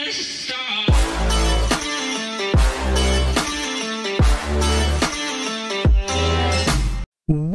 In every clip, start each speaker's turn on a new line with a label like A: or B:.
A: What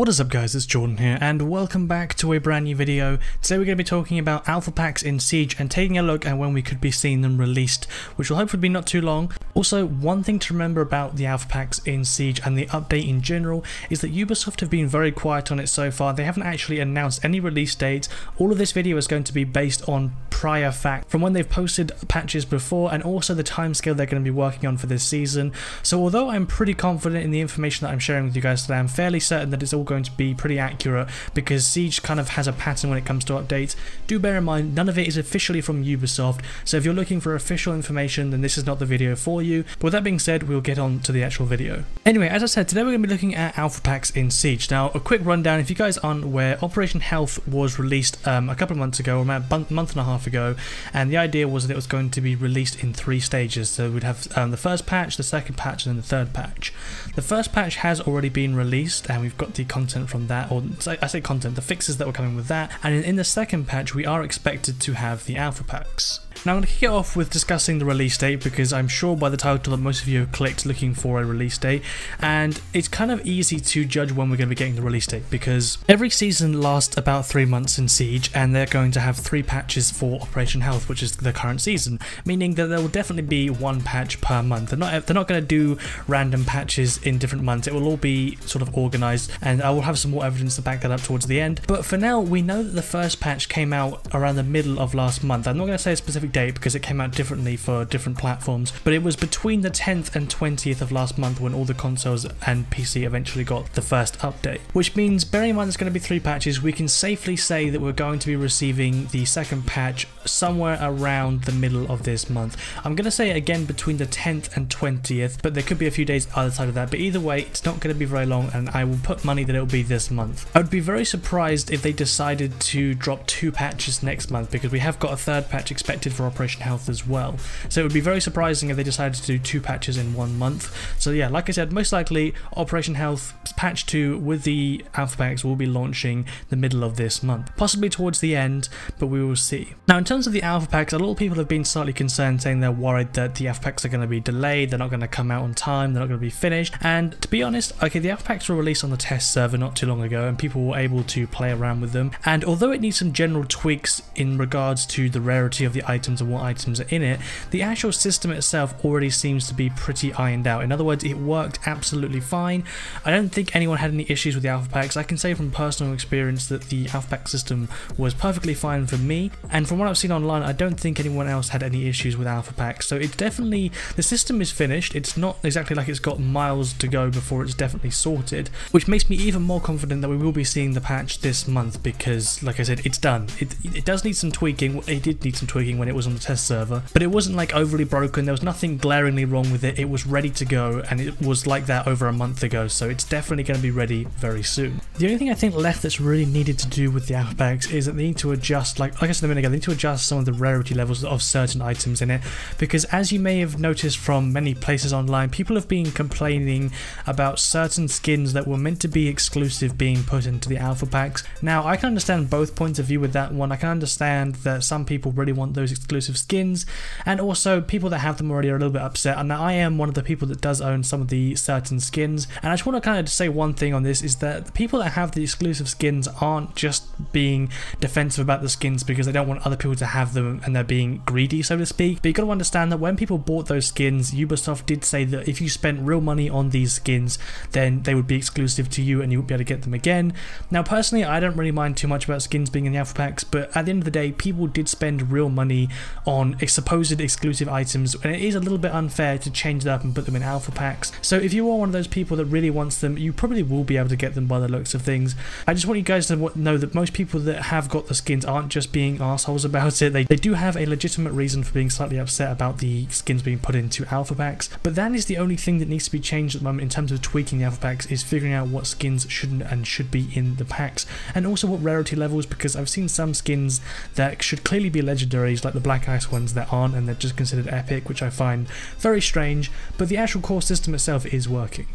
A: is up guys, it's Jordan here and welcome back to a brand new video. Today we're going to be talking about alpha packs in Siege and taking a look at when we could be seeing them released, which will hopefully be not too long. Also, one thing to remember about the alpha packs in Siege and the update in general is that Ubisoft have been very quiet on it so far. They haven't actually announced any release dates. All of this video is going to be based on prior fact from when they've posted patches before and also the timescale they're going to be working on for this season. So although I'm pretty confident in the information that I'm sharing with you guys today, I'm fairly certain that it's all going to be pretty accurate because Siege kind of has a pattern when it comes to updates. Do bear in mind, none of it is officially from Ubisoft, so if you're looking for official information, then this is not the video for you. But with that being said, we'll get on to the actual video. Anyway, as I said, today we're going to be looking at alpha packs in Siege. Now, a quick rundown, if you guys aren't aware, Operation Health was released a couple of months ago, or about a month and a half ago, and the idea was that it was going to be released in 3 stages. So we'd have the first patch, the second patch, and then the third patch. The first patch has already been released, and we've got the content from that, or I say content, the fixes that were coming with that, and in the second patch we are expected to have the alpha packs. Now I'm going to kick it off with discussing the release date because I'm sure by the title that most of you have clicked looking for a release date, and it's kind of easy to judge when we're going to be getting the release date because every season lasts about 3 months in Siege and they're going to have 3 patches for Operation Health, which is the current season, meaning that there will definitely be 1 patch per month. They're not going to do random patches in different months. It will all be sort of organized, and I will have some more evidence to back that up towards the end. But for now, we know that the first patch came out around the middle of last month. I'm not going to say a specific date because it came out differently for different platforms, but it was between the 10th and 20th of last month when all the consoles and PC eventually got the first update, which means, bearing in mind there's going to be 3 patches, we can safely say that we're going to be receiving the second patch somewhere around the middle of this month. I'm going to say again between the 10th and 20th, but there could be a few days either side of that, but either way it's not going to be very long, and I will put money that it will be this month. I would be very surprised if they decided to drop 2 patches next month because we have got a 3rd patch expected for Operation Health as well. So it would be very surprising if they decided to do 2 patches in 1 month. So yeah, like I said, most likely Operation Health patch 2 with the alpha packs will be launching the middle of this month, possibly towards the end, but we will see. Now in terms of the alpha packs, a lot of people have been slightly concerned, saying they're worried that the alpha packs are going to be delayed, they're not going to come out on time, they're not going to be finished. And to be honest, okay, the alpha packs were released on the test server not too long ago and people were able to play around with them, and although it needs some general tweaks in regards to the rarity of the items and what items are in it, the actual system itself already seems to be pretty ironed out. In other words, it worked absolutely fine. I don't think anyone had any issues with the alpha packs. I can say from personal experience that the alpha pack system was perfectly fine for me, and from what I've seen online, I don't think anyone else had any issues with alpha packs. So it's definitely, the system is finished. It's not exactly like it's got miles to go before it's definitely sorted, which makes me even more confident that we will be seeing the patch this month because, like I said, it's done. It does need some tweaking. It did need some tweaking when it was on the test server, but it wasn't like overly broken. There was nothing glaringly wrong with it. It was ready to go, and it was like that over a month ago, so it's definitely going to be ready very soon. The only thing I think left that's really needed to do with the alpha packs is that they need to adjust, like I said a minute ago, they need to adjust some of the rarity levels of certain items in it, because as you may have noticed from many places online, people have been complaining about certain skins that were meant to be exclusive being put into the alpha packs. Now I can understand both points of view with that one. I can understand that some people really want those exclusive skins, and also people that have them already are a little bit upset, and I am one of the people that does own some of the certain skins. And I just want to kind of say one thing on this, is that the people that have the exclusive skins aren't just being defensive about the skins because they don't want other people to have them and they're being greedy, so to speak. But you got to understand that when people bought those skins, Ubisoft did say that if you spent real money on these skins, then they would be exclusive to you and you wouldn't be able to get them again. Now personally, I don't really mind too much about skins being in the alpha packs, but at the end of the day, people did spend real money on a supposed exclusive items, and it is a little bit unfair to change that up and put them in alpha packs. So if you are one of those people that really wants them, you probably will be able to get them by the looks of things. I just want you guys to know that most people that have got the skins aren't just being assholes about it. They do have a legitimate reason for being slightly upset about the skins being put into alpha packs, but that is the only thing that needs to be changed at the moment in terms of tweaking the alpha packs, is figuring out what skins shouldn't and should be in the packs, and also what rarity levels, because I've seen some skins that should clearly be legendaries, like the Black Ice ones, that aren't, and they're just considered epic, which I find very strange, but the actual core system itself is working.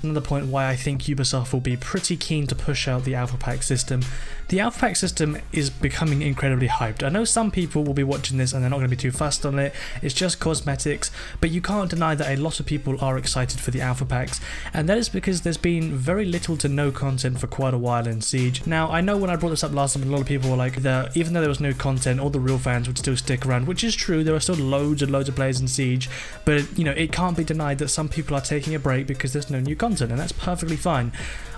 A: another point why I think Ubisoft will be pretty keen to push out the Alpha Pack system. The Alpha Pack system is becoming incredibly hyped. I know some people will be watching this and they're not going to be too fussed on it, it's just cosmetics, but you can't deny that a lot of people are excited for the Alpha Packs, and that is because there's been very little to no content for quite a while in Siege. Now, I know when I brought this up last time, a lot of people were like, even though there was no content, all the real fans would still stick around, which is true, there are still loads and loads of players in Siege, but you know, it can't be denied that some people are taking a break because there's no new content, and that's perfectly fine.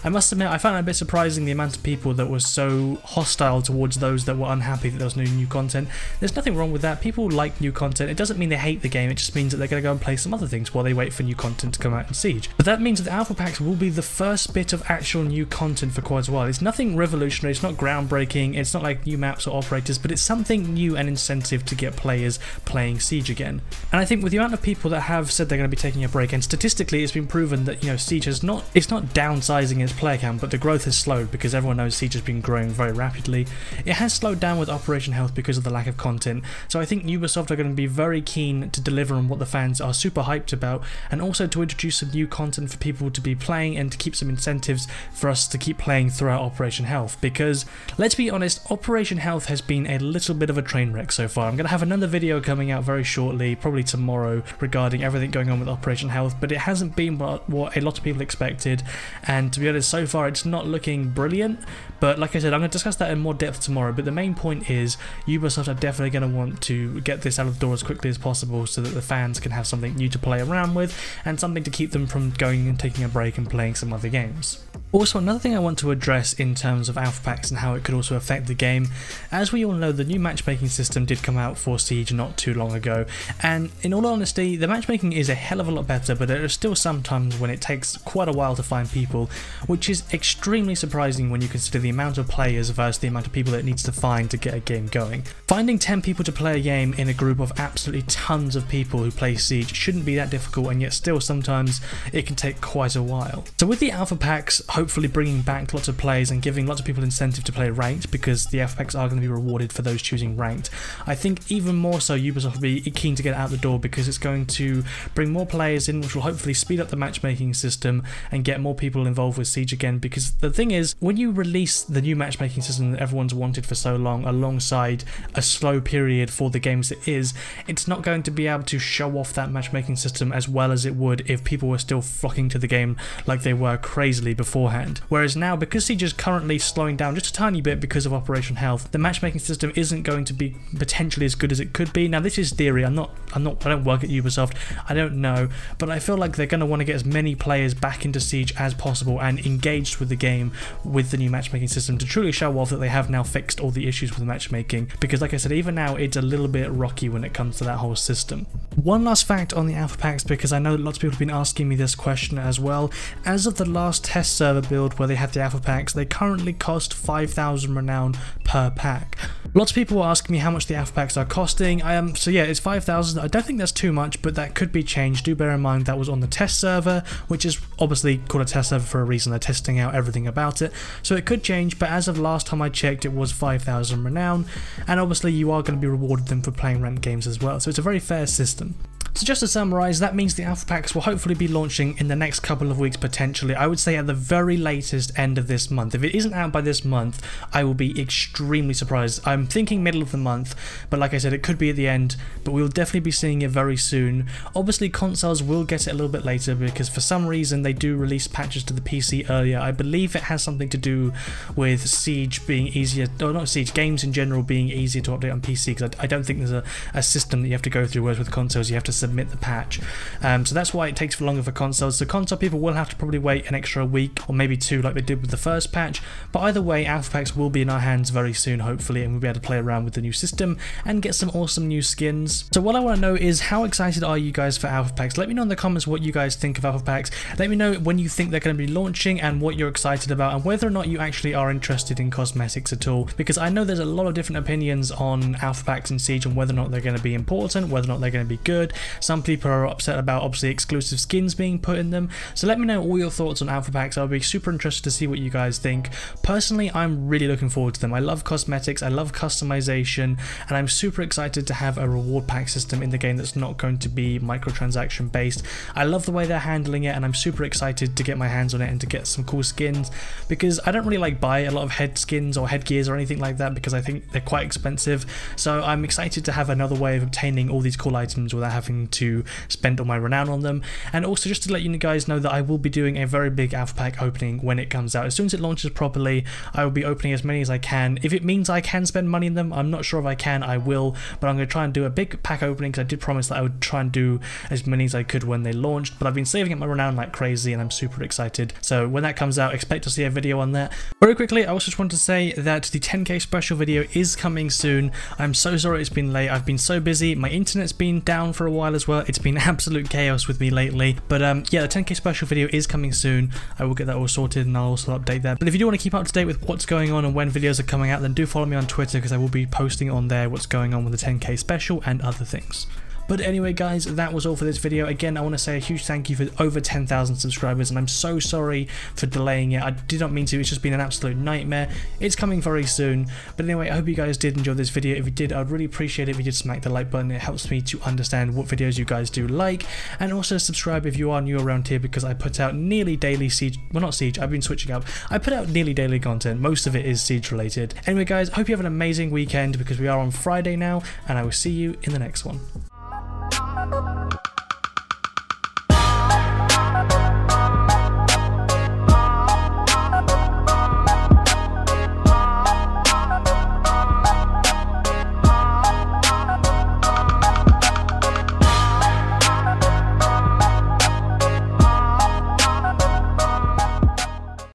A: I must admit, I found it a bit surprising the amount of people that were so hostile towards those that were unhappy that there was no new content. There's nothing wrong with that. People like new content. It doesn't mean they hate the game, it just means that they're going to go and play some other things while they wait for new content to come out in Siege. But that means that the Alpha Packs will be the first bit of actual new content for quite a while. It's nothing revolutionary, it's not groundbreaking, it's not like new maps or operators, but it's something new and incentive to get players playing Siege again. And I think with the amount of people that have said they're going to be taking a break, and statistically it's been proven that, you know, Siege has not, it's not downsizing its player count, but the growth has slowed because everyone knows Siege has been growing very rapidly. It has slowed down with Operation Health because of the lack of content, so I think Ubisoft are going to be very keen to deliver on what the fans are super hyped about, and also to introduce some new content for people to be playing and to keep some incentives for us to keep playing throughout Operation Health, because let's be honest, Operation Health has been a little bit of a train wreck so far. I'm going to have another video coming out very shortly, probably tomorrow, regarding everything going on with Operation Health, but it hasn't been what a lot of people expected, and to be honest, so far it's not looking brilliant. But like I said, I'm going to discuss that in more depth tomorrow, but the main point is Ubisoft are definitely going to want to get this out of the door as quickly as possible so that the fans can have something new to play around with and something to keep them from going and taking a break and playing some other games. Also, another thing I want to address in terms of Alpha Packs and how it could also affect the game, as we all know, the new matchmaking system did come out for Siege not too long ago, and in all honesty, the matchmaking is a hell of a lot better, but there are still some times when it takes quite a while to find people, which is extremely surprising when you consider the amount of players versus the amount of people it needs to find to get a game going. Finding 10 people to play a game in a group of absolutely tons of people who play Siege shouldn't be that difficult, and yet still sometimes it can take quite a while. So with the Alpha Packs hopefully bringing back lots of players and giving lots of people incentive to play ranked, because the Alpha Packs are going to be rewarded for those choosing ranked, I think even more so Ubisoft will be keen to get out the door, because it's going to bring more players in, which will hopefully speed up the matchmaking system and get more people involved with Siege again. Because the thing is, when you release the new matchmaking system that everyone's wanted for so long alongside a slow period for the games it is, it's not going to be able to show off that matchmaking system as well as it would if people were still flocking to the game like they were crazily beforehand. Whereas now, because Siege is currently slowing down just a tiny bit because of Operation Health, the matchmaking system isn't going to be potentially as good as it could be. Now this is theory, I don't work at Ubisoft, I don't know, but I feel like they're going to want to get as many players back into Siege as possible and engaged with the game with the new matchmaking system to truly show off that they have now fixed all the issues with the matchmaking, because like I said, even now it's a little bit rocky when it comes to that whole system. One last fact on the Alpha Packs, because I know lots of people have been asking me this question as well. As of the last test server build where they had the Alpha Packs, they currently cost 5,000 renown per pack. Lots of people were asking me how much the Alpha Packs are costing. So yeah, it's 5,000. I don't think that's too much, but that could be changed. Do bear in mind that was on the test server, which is obviously called a test server for a reason. They're testing out everything about it, so it could change, but as of last time I checked, it was 5,000 renown, and obviously you are going to be rewarded them for playing ranked games as well, so it's a very fair system. So just to summarise, that means the Alpha Packs will hopefully be launching in the next couple of weeks potentially. I would say at the very latest end of this month. If it isn't out by this month, I will be extremely surprised. I'm thinking middle of the month, but like I said, it could be at the end, but we'll definitely be seeing it very soon. Obviously consoles will get it a little bit later, because for some reason they do release patches to the PC earlier. I believe it has something to do with Siege being easier, or not Siege, games in general being easier to update on PC, because I don't think there's a system that you have to go through, whereas with consoles you have to submit the patch. So that's why it takes longer for consoles. So console people will have to probably wait an extra week or maybe two like they did with the first patch, but either way Alpha Packs will be in our hands very soon hopefully, and we'll be able to play around with the new system and get some awesome new skins. So what I want to know is, how excited are you guys for Alpha Packs? Let me know in the comments what you guys think of Alpha Packs. Let me know when you think they're going to be launching and what you're excited about, and whether or not you actually are interested in cosmetics at all, because I know there's a lot of different opinions on Alpha Packs and Siege, and whether or not they're going to be important, whether or not they're going to be good, Some people are upset about obviously exclusive skins being put in them. So let me know all your thoughts on alpha packs. I'll be super interested to see what you guys think. Personally, I'm really looking forward to them. I love cosmetics, I love customization, and I'm super excited to have a reward pack system in the game that's not going to be microtransaction based. I love the way they're handling it, and I'm super excited to get my hands on it and to get some cool skins, because I don't really like buy a lot of head skins or headgears or anything like that because I think they're quite expensive. So I'm excited to have another way of obtaining all these cool items without having to spend all my renown on them. And also just to let you guys know that I will be doing a very big alpha pack opening when it comes out. As soon as it launches properly, I will be opening as many as I can. If it means I can spend money in them, I'm not sure if I can, I will, but I'm going to try and do a big pack opening because I did promise that I would try and do as many as I could when they launched. But I've been saving up my renown like crazy and I'm super excited. So when that comes out, expect to see a video on that. Very quickly, I also just want to say that the 10k special video is coming soon. I'm so sorry it's been late. I've been so busy. My internet's been down for a while as well. It's been absolute chaos with me lately. But yeah, the 10k special video is coming soon. I will get that all sorted and I'll also update that. But if you do want to keep up to date with what's going on and when videos are coming out, then do follow me on Twitter because I will be posting on there what's going on with the 10k special and other things. But anyway guys, that was all for this video. Again, I want to say a huge thank you for over 10,000 subscribers, and I'm so sorry for delaying it. I did not mean to, it's just been an absolute nightmare. It's coming very soon. But anyway, I hope you guys did enjoy this video. If you did, I'd really appreciate it if you did smack the like button. It helps me to understand what videos you guys do like. And also subscribe if you are new around here, because I put out nearly daily Siege, well not Siege, I've been switching up. I put out nearly daily content. Most of it is Siege related. Anyway guys, I hope you have an amazing weekend because we are on Friday now, and I will see you in the next one.